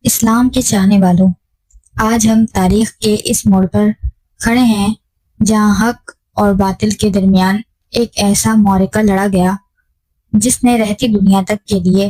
اسلام کے چاہنے والوں، آج ہم تاریخ کے اس موڑ پر کھڑے ہیں جہاں حق اور باطل کے درمیان ایک ایسا معرکہ لڑا گیا جس نے رہتی دنیا تک کے لیے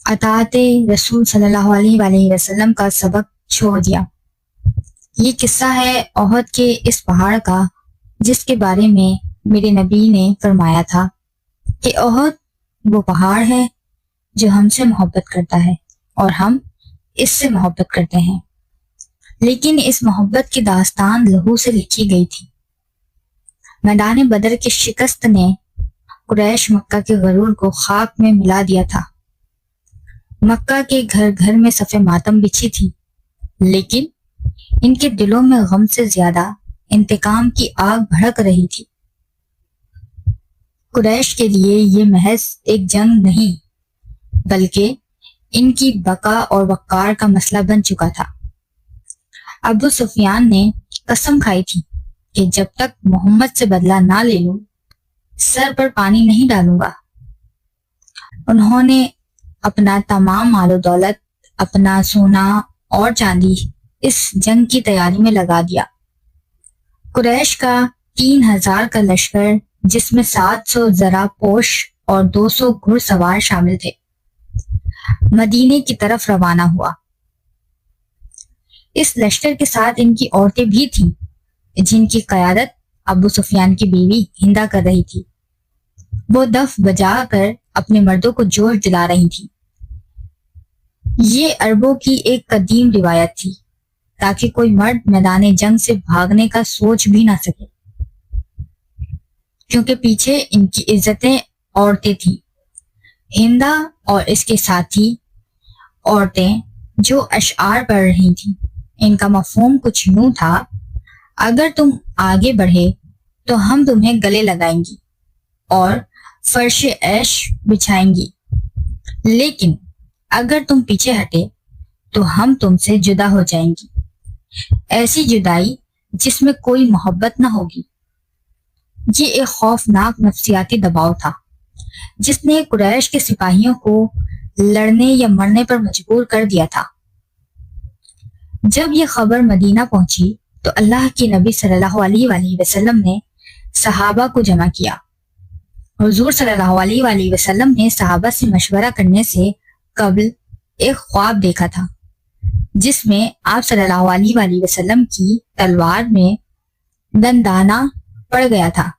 اطاعت رسول صلی اللہ علیہ وآلہ وسلم کا سبق چھوڑ دیا۔ یہ قصہ ہے احد کے اس پہاڑ کا، جس کے بارے میں میرے نبی نے فرمایا تھا کہ احد وہ پہاڑ ہے جو ہم سے محبت کرتا ہے اور ہم اس سے محبت کرتے ہیں، لیکن اس محبت کی داستان لہو سے لکھی گئی تھی۔ میدان بدر کی شکست نے قریش مکہ کے غرور کو خاک میں ملا دیا تھا۔ مکہ کے گھر گھر میں صف ماتم بچھی تھی، لیکن ان کے دلوں میں غم سے زیادہ انتقام کی آگ بھڑک رہی تھی۔ قریش کے لیے یہ محض ایک جنگ نہیں بلکہ ان کی بقا اور وقار کا مسئلہ بن چکا تھا۔ ابو سفیان نے قسم کھائی تھی کہ جب تک محمد سے بدلہ نہ لے لوں سر پر پانی نہیں ڈالوں گا۔ انہوں نے اپنا تمام مال و دولت، اپنا سونا اور چاندی اس جنگ کی تیاری میں لگا دیا۔ قریش کا 3000 کا لشکر، جس میں 700 زرہ پوش اور 200 گھڑ سوار شامل تھے، مدینے کی طرف روانہ ہوا۔ اس لشکر کے ساتھ ان کی عورتیں بھی تھیں، جن کی قیادت ابو سفیان کی بیوی ہندا کر رہی تھی۔ وہ دف بجا کر اپنے مردوں کو جوش دلا رہی تھی۔ یہ عربوں کی ایک قدیم روایت تھی تاکہ کوئی مرد میدان جنگ سے بھاگنے کا سوچ بھی نہ سکے، کیونکہ پیچھے ان کی عزتیں عورتیں تھیں۔ ہندا اور اس کے ساتھی عورتیں جو اشعار پڑھ رہی تھیں، ان کا مفہوم کچھ یوں تھا: اگر تم آگے بڑھے تو ہم تمہیں گلے لگائیں گی اور فرش عیش بچھائیں گی، لیکن اگر تم پیچھے ہٹے تو ہم تم سے جدا ہو جائیں گی، ایسی جدائی جس میں کوئی محبت نہ ہوگی۔ یہ ایک خوفناک نفسیاتی دباؤ تھا جس نے قریش کے سپاہیوں کو لڑنے یا مرنے پر مجبور کر دیا تھا۔ جب یہ خبر مدینہ پہنچی تو اللہ کے نبی صلی اللہ علیہ وآلہ وسلم نے صحابہ کو جمع کیا۔ حضور صلی اللہ علیہ وآلہ وسلم نے صحابہ سے مشورہ کرنے سے قبل ایک خواب دیکھا تھا جس میں آپ صلی اللہ علیہ وآلہ وسلم کی تلوار میں دندانہ پڑ گیا تھا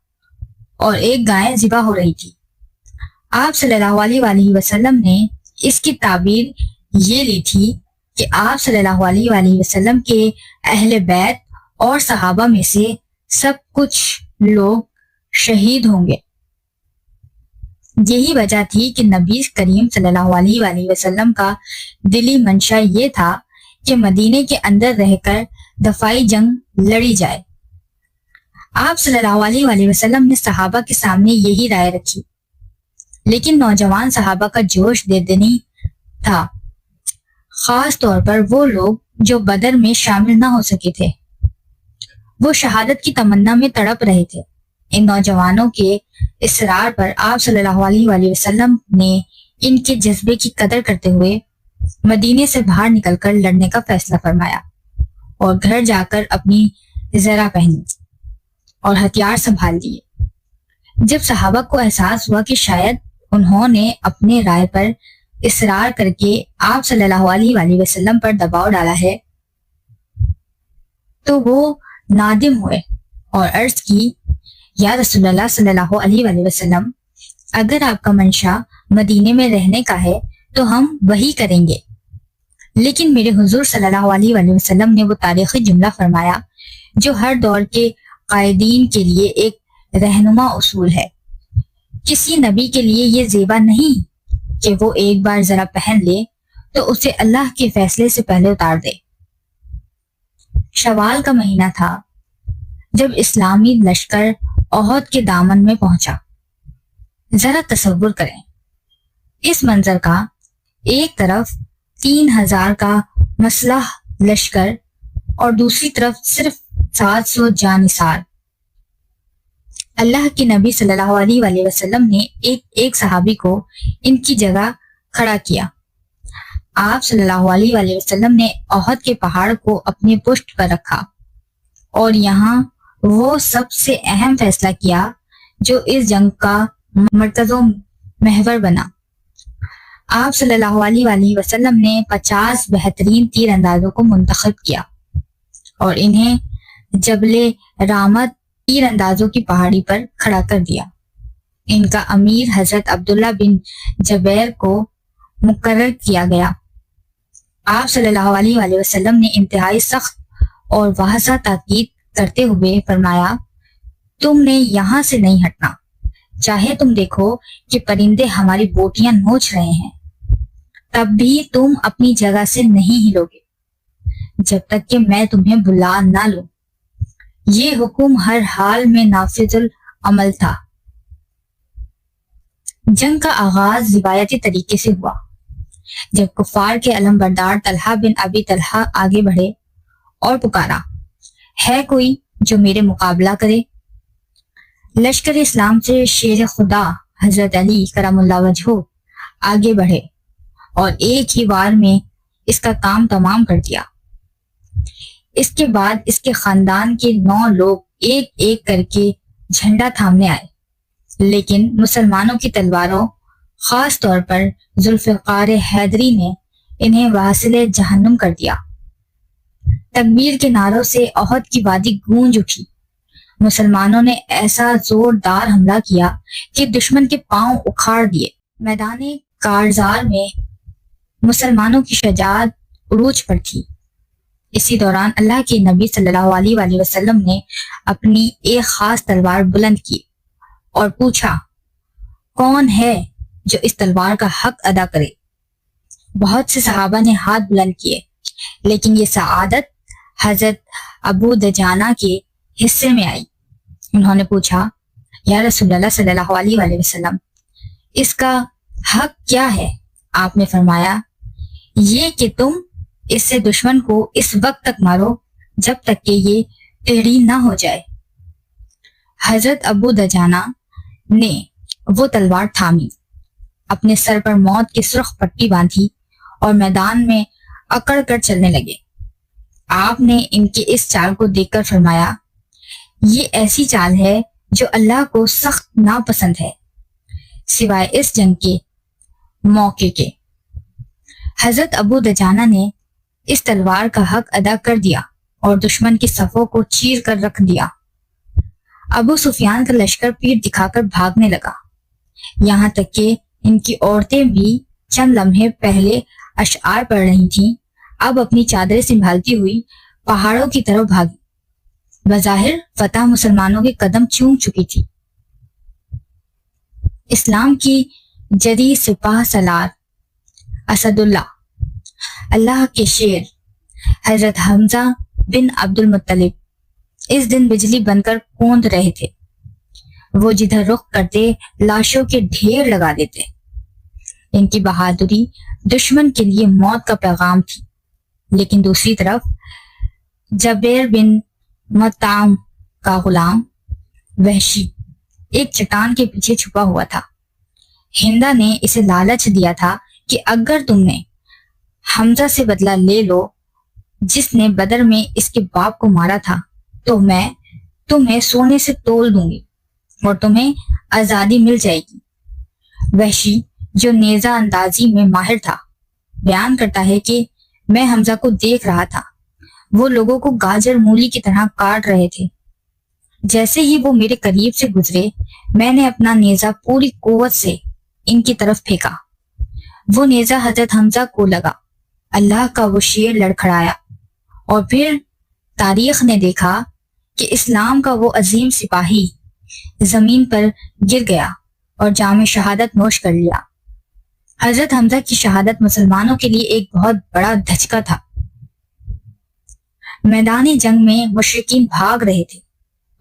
اور ایک گائے ذبح ہو رہی تھی۔ آپ صلی اللہ علیہ وآلہ وسلم نے اس کی تعبیر یہ لی تھی کہ آپ صلی اللہ علیہ وآلہ وسلم کے اہل بیت اور صحابہ میں سے سب کچھ لوگ شہید ہوں گے۔ یہی وجہ تھی کہ نبی کریم صلی اللہ علیہ وآلہ وسلم کا دلی منشا یہ تھا کہ مدینے کے اندر رہ کر دفاعی جنگ لڑی جائے۔ آپ صلی اللہ علیہ وآلہ وسلم نے صحابہ کے سامنے یہی رائے رکھی، لیکن نوجوان صحابہ کا جوش دے دنی تھا، خاص طور پر وہ لوگ جو بدر میں شامل نہ ہو سکے تھے۔ وہ شہادت کی تمنا میں تڑپ رہے تھے۔ ان نوجوانوں کے اصرار پر آپ صلی اللہ علیہ وآلہ وسلم نے ان کے جذبے کی قدر کرتے ہوئے مدینے سے باہر نکل کر لڑنے کا فیصلہ فرمایا اور گھر جا کر اپنی زرہ پہنی اور ہتھیار سنبھال لیے۔ جب صحابہ کو احساس ہوا کہ شاید انہوں نے اپنے رائے پر اصرار کر کے آپ صلی اللہ علیہ وآلہ وسلم پر دباؤ ڈالا ہے تو وہ نادم ہوئے اور عرض کی: یا رسول اللہ صلی اللہ علیہ وآلہ وسلم، اگر آپ کا منشا مدینے میں رہنے کا ہے تو ہم وہی کریں گے، لیکن میرے حضور صلی اللہ علیہ وآلہ وسلم نے وہ تاریخی جملہ فرمایا جو ہر دور کے قائدین کے لیے ایک رہنما اصول ہے: کسی نبی کے لیے یہ زیبا نہیں کہ وہ ایک بار ذرا پہن لے تو اسے اللہ کے فیصلے سے پہلے اتار دے۔ شوال کا مہینہ تھا جب اسلامی لشکر احد کے دامن میں پہنچا۔ ذرا تصور کریں اس منظر کا، ایک طرف 3000 کا مسلح لشکر اور دوسری طرف صرف 700 جانثار۔ اللہ کے نبی صلی اللہ علیہ وآلہ وسلم نے ایک صحابی کو ان کی جگہ کھڑا کیا۔ آپ صلی اللہ علیہ وآلہ وسلم نے احد کے پہاڑ کو اپنے پشت پر رکھا اور یہاں وہ سب سے اہم فیصلہ کیا جو اس جنگ کا مرکز و محور بنا۔ آپ صلی اللہ علیہ وآلہ وسلم نے 50 بہترین تیر اندازوں کو منتخب کیا اور انہیں جبل رامت تیر اندازوں کی پہاڑی پر کھڑا کر دیا۔ ان کا امیر حضرت عبداللہ بن جبیر کو مقرر کیا گیا۔ آپ صلی اللہ علیہ وآلہ وسلم نے انتہائی سخت اور واضح تاکید کرتے ہوئے فرمایا، تم نے یہاں سے نہیں ہٹنا، چاہے تم دیکھو کہ پرندے ہماری بوٹیاں نوچ رہے ہیں، تب بھی تم اپنی جگہ سے نہیں ہلو گے جب تک کہ میں تمہیں بلا نہ لوں۔ یہ حکم ہر حال میں نافذ العمل تھا۔ جنگ کا آغاز روایتی طریقے سے ہوا۔ جب کفار کے علم بردار طلحہ بن ابی طلحہ آگے بڑھے اور پکارا، ہے کوئی جو میرے مقابلہ کرے؟ لشکر اسلام سے شیر خدا حضرت علی کرم اللہ وجہہ آگے بڑھے اور ایک ہی وار میں اس کا کام تمام کر دیا۔ اس کے بعد اس کے خاندان کے 9 لوگ ایک ایک کر کے جھنڈا تھامنے آئے، لیکن مسلمانوں کی تلواروں، خاص طور پر ذوالفقار حیدری نے انہیں واصل جہنم کر دیا۔ تکبیر کے نعروں سے احد کی وادی گونج اٹھی۔ مسلمانوں نے ایسا زوردار حملہ کیا کہ دشمن کے پاؤں اکھاڑ دیے۔ میدان کارزار میں مسلمانوں کی شجاعت عروج پر تھی۔ اسی دوران اللہ کے نبی صلی اللہ علیہ وآلہ وسلم نے اپنی ایک خاص تلوار بلند کی اور پوچھا، کون ہے جو اس تلوار کا حق ادا کرے؟ بہت سے صحابہ نے ہاتھ بلند کیے، لیکن یہ سعادت حضرت ابو دجانہ کے حصے میں آئی۔ انہوں نے پوچھا، یا رسول اللہ صلی اللہ علیہ وآلہ وسلم، اس کا حق کیا ہے؟ آپ نے فرمایا، یہ کہ تم اس سے دشمن کو اس وقت تک مارو جب تک کہ یہ ٹیڑھی نہ ہو جائے۔ حضرت ابو دجانہ نے وہ تلوار تھامی، اپنے سر پر موت کی سرخ پٹی باندھی اور میدان میں اکڑ کر چلنے لگے۔ آپ نے ان کی اس چال کو دیکھ کر فرمایا، یہ ایسی چال ہے جو اللہ کو سخت ناپسند ہے، سوائے اس جنگ کے موقع کے۔ حضرت ابو دجانہ نے اس تلوار کا حق ادا کر دیا اور دشمن کی صفوں کو چیر کر رکھ دیا۔ ابو سفیان کا لشکر پیٹ دکھا کر بھاگنے لگا، یہاں تک کہ ان کی عورتیں بھی چند لمحے پہلے اشعار پڑھ رہی تھیں، اب اپنی چادریں سنبھالتی ہوئی پہاڑوں کی طرف بھاگی۔ بظاہر فتح مسلمانوں کے قدم چوم چکی تھی۔ اسلام کی جدید سپاہ سالار اسد اللہ کے شیر حضرت حمزہ بن عبد المطلب اس دن بجلی بن کر کوند رہے تھے۔ وہ جدھر رخ کرتے لاشوں کے ڈھیر لگا دیتے۔ ان کی بہادری دشمن کے لیے موت کا پیغام تھی، لیکن دوسری طرف جبیر بن مطعم کا غلام وحشی ایک چٹان کے پیچھے چھپا ہوا تھا۔ ہندا نے اسے لالچ دیا تھا کہ اگر تم نے حمزہ سے بدلہ لے لو جس نے بدر میں اس کے باپ کو مارا تھا، تو میں تمہیں سونے سے تول دوں گی اور تمہیں آزادی مل جائے گی۔ وحشی جو نیزہ اندازی میں ماہر تھا بیان کرتا ہے کہ میں حمزہ کو دیکھ رہا تھا، وہ لوگوں کو گاجر مولی کی طرح کاٹ رہے تھے۔ جیسے ہی وہ میرے قریب سے گزرے، میں نے اپنا نیزہ پوری قوت سے ان کی طرف پھینکا۔ وہ نیزہ حضرت حمزہ کو لگا۔ اللہ کا وہ شیر لڑکھڑایا اور پھر تاریخ نے دیکھا کہ اسلام کا وہ عظیم سپاہی زمین پر گر گیا اور جام شہادت نوش کر لیا۔ حضرت حمزہ کی شہادت مسلمانوں کے لیے ایک بہت بڑا دھچکا تھا۔ میدانی جنگ میں مشرکین بھاگ رہے تھے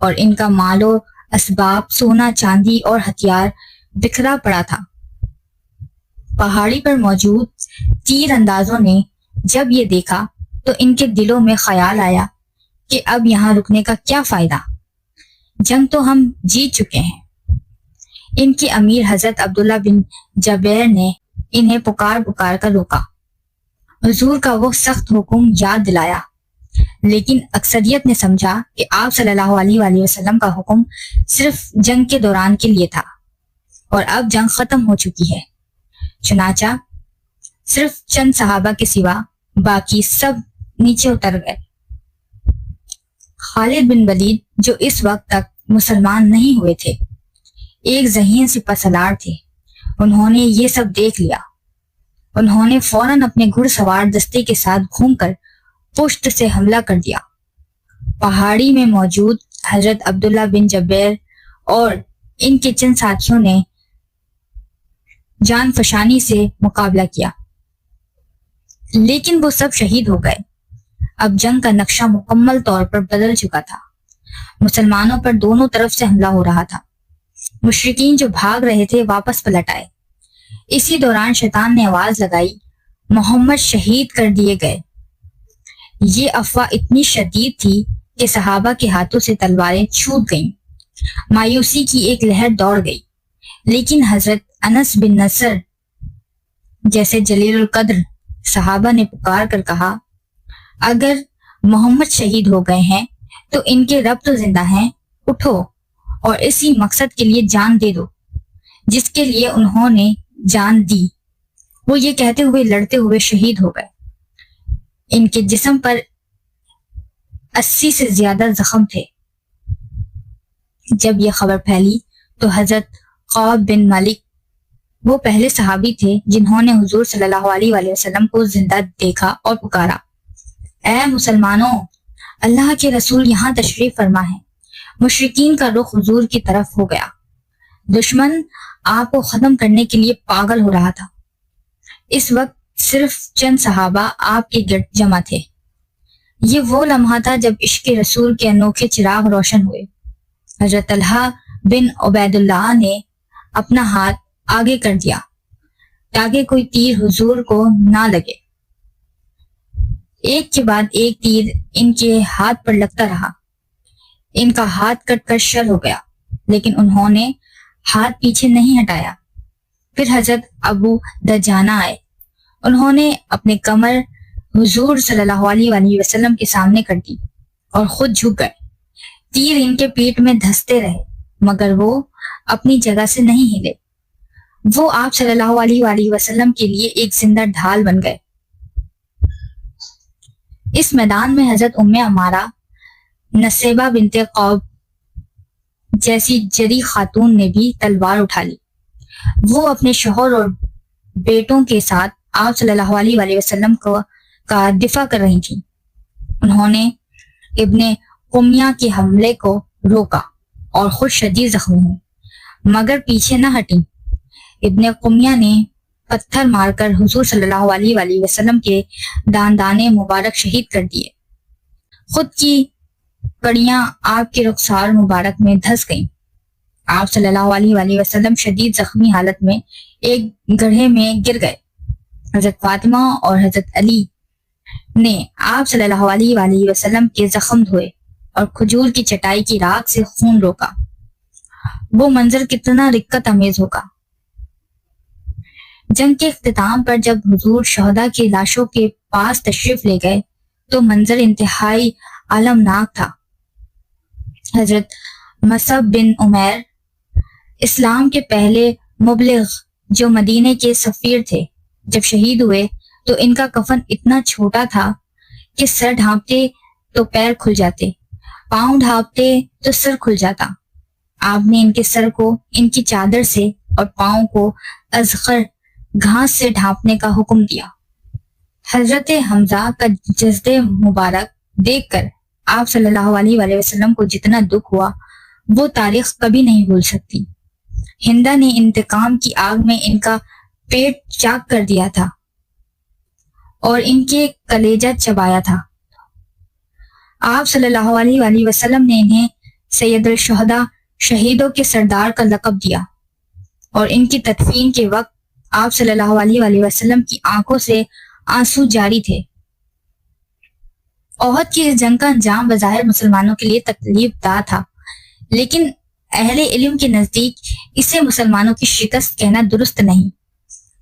اور ان کا مال و اسباب، سونا چاندی اور ہتھیار بکھرا پڑا تھا۔ پہاڑی پر موجود تیر اندازوں نے جب یہ دیکھا تو ان کے دلوں میں خیال آیا کہ اب یہاں رکنے کا کیا فائدہ، جنگ تو ہم جیت چکے ہیں۔ ان کے امیر حضرت عبداللہ بن جبیر نے انہیں پکار پکار کر روکا حضور کا وہ سخت حکم یاد دلایا، لیکن اکثریت نے سمجھا کہ آپ صلی اللہ علیہ وآلہ وسلم کا حکم صرف جنگ کے دوران کے لیے تھا اور اب جنگ ختم ہو چکی ہے۔ چنانچہ صرف چند صحابہ کے سوا باقی سب نیچے اتر گئے۔ خالد بن ولید جو اس وقت تک مسلمان نہیں ہوئے تھے، ایک ذہین سپہ سالار تھے، انہوں نے یہ سب دیکھ لیا۔ انہوں نے فوراً اپنے گھڑ سوار دستے کے ساتھ گھوم کر پشت سے حملہ کر دیا۔ پہاڑی میں موجود حضرت عبداللہ بن جبیر اور ان کے چند ساتھیوں نے جان فشانی سے مقابلہ کیا، لیکن وہ سب شہید ہو گئے۔ اب جنگ کا نقشہ مکمل طور پر بدل چکا تھا۔ مسلمانوں پر دونوں طرف سے حملہ ہو رہا تھا۔ مشرکین جو بھاگ رہے تھے واپس پلٹ آئے۔ اسی دوران شیطان نے آواز لگائی، محمد شہید کر دیے گئے۔ یہ افواہ اتنی شدید تھی کہ صحابہ کے ہاتھوں سے تلواریں چھوٹ گئیں۔ مایوسی کی ایک لہر دوڑ گئی، لیکن حضرت انس بن نصر جیسے جلیل القدر صحابہ نے پکار کر کہا، اگر محمد شہید ہو گئے ہیں تو ان کے رب تو زندہ ہیں، اٹھو اور اسی مقصد کے لیے جان دے دو جس کے لیے انہوں نے جان دی۔ وہ یہ کہتے ہوئے لڑتے ہوئے شہید ہو گئے۔ ان کے جسم پر 80 سے زیادہ زخم تھے۔ جب یہ خبر پھیلی تو حضرت قعب بن مالک، وہ پہلے صحابی تھے جنہوں نے حضور صلی اللہ علیہ وآلہ وسلم کو زندہ دیکھا، اور پکارا، اے مسلمانوں، اللہ کے رسول یہاں تشریف فرما ہے۔ مشرکین کا رخ حضور کی طرف ہو گیا۔ دشمن آپ کو ختم کرنے کے لیے پاگل ہو رہا تھا۔ اس وقت صرف چند صحابہ آپ کے گرد جمع تھے۔ یہ وہ لمحہ تھا جب عشق رسول کے انوکھے چراغ روشن ہوئے۔ حضرت طلحہ بن عبید اللہ نے اپنا ہاتھ آگے کر دیا تاکہ کوئی تیر حضور کو نہ لگے۔ ایک کے بعد ایک تیر ان کے ہاتھ پر لگتا رہا۔ ان کا ہاتھ کٹ کر شل ہو گیا، لیکن انہوں نے ہاتھ پیچھے نہیں ہٹایا۔ پھر حضرت ابو دجانہ آئے، انہوں نے اپنے کمر حضور صلی اللہ علیہ وآلہ وسلم کے سامنے کر دی اور خود جھک گئے۔ تیر ان کے پیٹ میں دھستے رہے مگر وہ اپنی جگہ سے نہیں ہلے۔ وہ آپ صلی اللہ علیہ وآلہ وسلم کے لیے ایک زندہ ڈھال بن گئے۔ اس میدان میں حضرت ام عمارہ، نصیبہ بنت قعب جیسی جری خاتون نے بھی تلوار اٹھا لی۔ وہ اپنے شوہر اور بیٹوں کے ساتھ آپ صلی اللہ علیہ وآلہ وسلم کا دفاع کر رہی تھیں۔ انہوں نے ابن قمیہ کے حملے کو روکا اور خود شدید زخمی ہوئی مگر پیچھے نہ ہٹیں۔ ابن قمیہ نے پتھر مار کر حضور صلی اللہ علیہ وآلہ وسلم کے دانے مبارک شہید کر دیے۔ خود کی کڑیاں آپ کے رخسار مبارک میں دھس گئیں۔ آپ صلی اللہ علیہ وآلہ وسلم شدید زخمی حالت میں ایک گڑھے میں گر گئے۔ حضرت فاطمہ اور حضرت علی نے آپ صلی اللہ علیہ وآلہ وسلم کے زخم دھوئے اور کھجور کی چٹائی کی راکھ سے خون روکا۔ وہ منظر کتنا رقت امیز ہوگا۔ جنگ کے اختتام پر جب حضور شہداء کی لاشوں کے پاس تشریف لے گئے تو منظر انتہائی المناک تھا۔ حضرت مصعب بن عمیر، اسلام کے پہلے مبلغ جو مدینے کے سفیر تھے، جب شہید ہوئے تو ان کا کفن اتنا چھوٹا تھا کہ سر ڈھانپتے تو پیر کھل جاتے، پاؤں ڈھانپتے تو سر کھل جاتا۔ آپ نے ان کے سر کو ان کی چادر سے اور پاؤں کو ازخر گھاس سے ڈھانپنے کا حکم دیا۔ حضرت حمزہ کا جسد مبارک دیکھ کر آپ صلی اللہ علیہ وآلہ وسلم کو جتنا دکھ ہوا وہ تاریخ کبھی نہیں بھول سکتی۔ ہندا نے انتقام کی آگ میں ان کا پیٹ چاک کر دیا تھا اور ان کے کلیجہ چبایا تھا۔ آپ صلی اللہ علیہ وآلہ وسلم نے انہیں سید الشہداء، شہیدوں کے سردار کا لقب دیا، اور ان کی تدفین کے وقت آپ صلی اللہ علیہ وآلہ وسلم کی آنکھوں سے آنسو جاری تھے۔ احد کی اس جنگ کا انجام بظاہر مسلمانوں کے لیے تکلیف دہ تھا، لیکن اہل علم کے نزدیک اسے مسلمانوں کی شکست کہنا درست نہیں۔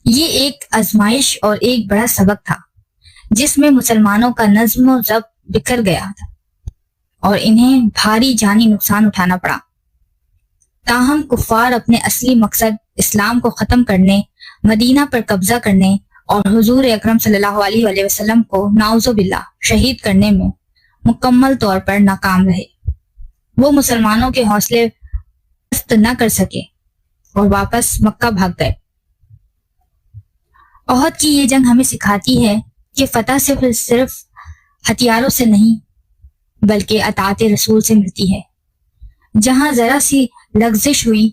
یہ ایک آزمائش اور ایک بڑا سبق تھا۔ جس میں مسلمانوں کا نظم و ضبط بکھر گیا تھا اور انہیں بھاری جانی نقصان اٹھانا پڑا۔ تاہم کفار اپنے اصلی مقصد اسلام کو ختم کرنے، مدینہ پر قبضہ کرنے اور حضور اکرم صلی اللہ علیہ وسلم کو نعوذ باللہ شہید کرنے میں مکمل طور پر ناکام رہے۔ وہ مسلمانوں کے حوصلے پست نہ کر سکے اور واپس مکہ بھاگ گئے۔ احد کی یہ جنگ ہمیں سکھاتی ہے کہ فتح صرف ہتھیاروں سے نہیں بلکہ اطاعت رسول سے ملتی ہے۔ جہاں ذرا سی لغزش ہوئی،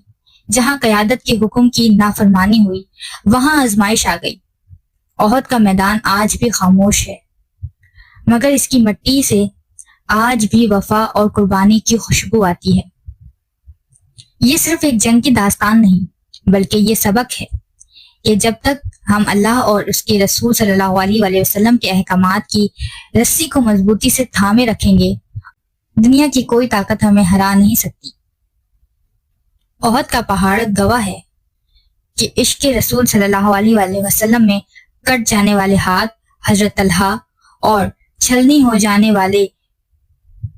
جہاں قیادت کے حکم کی نافرمانی ہوئی، وہاں آزمائش آ گئی۔ احد کا میدان آج بھی خاموش ہے، مگر اس کی مٹی سے آج بھی وفا اور قربانی کی خوشبو آتی ہے۔ یہ صرف ایک جنگ کی داستان نہیں بلکہ یہ سبق ہے کہ جب تک ہم اللہ اور اس کے رسول صلی اللہ علیہ وسلم کے احکامات کی رسی کو مضبوطی سے تھامے رکھیں گے، دنیا کی کوئی طاقت ہمیں ہرا نہیں سکتی۔ احد کا پہاڑ گواہ ہے کہ عشق رسول صلی اللہ علیہ وسلم میں کٹ جانے والے ہاتھ حضرت طلحہ اور چھلنی ہو جانے والے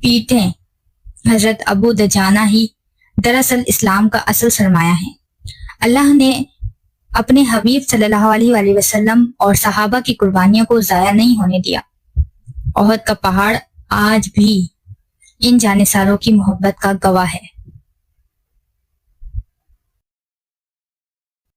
پیٹیں حضرت ابو دجانہ ہی دراصل اسلام کا اصل سرمایہ ہیں۔ اللہ نے اپنے حبیب صلی اللہ علیہ وسلم اور صحابہ کی قربانیوں کو ضائع نہیں ہونے دیا۔ احد کا پہاڑ آج بھی ان جانثاروں کی محبت کا گواہ ہے۔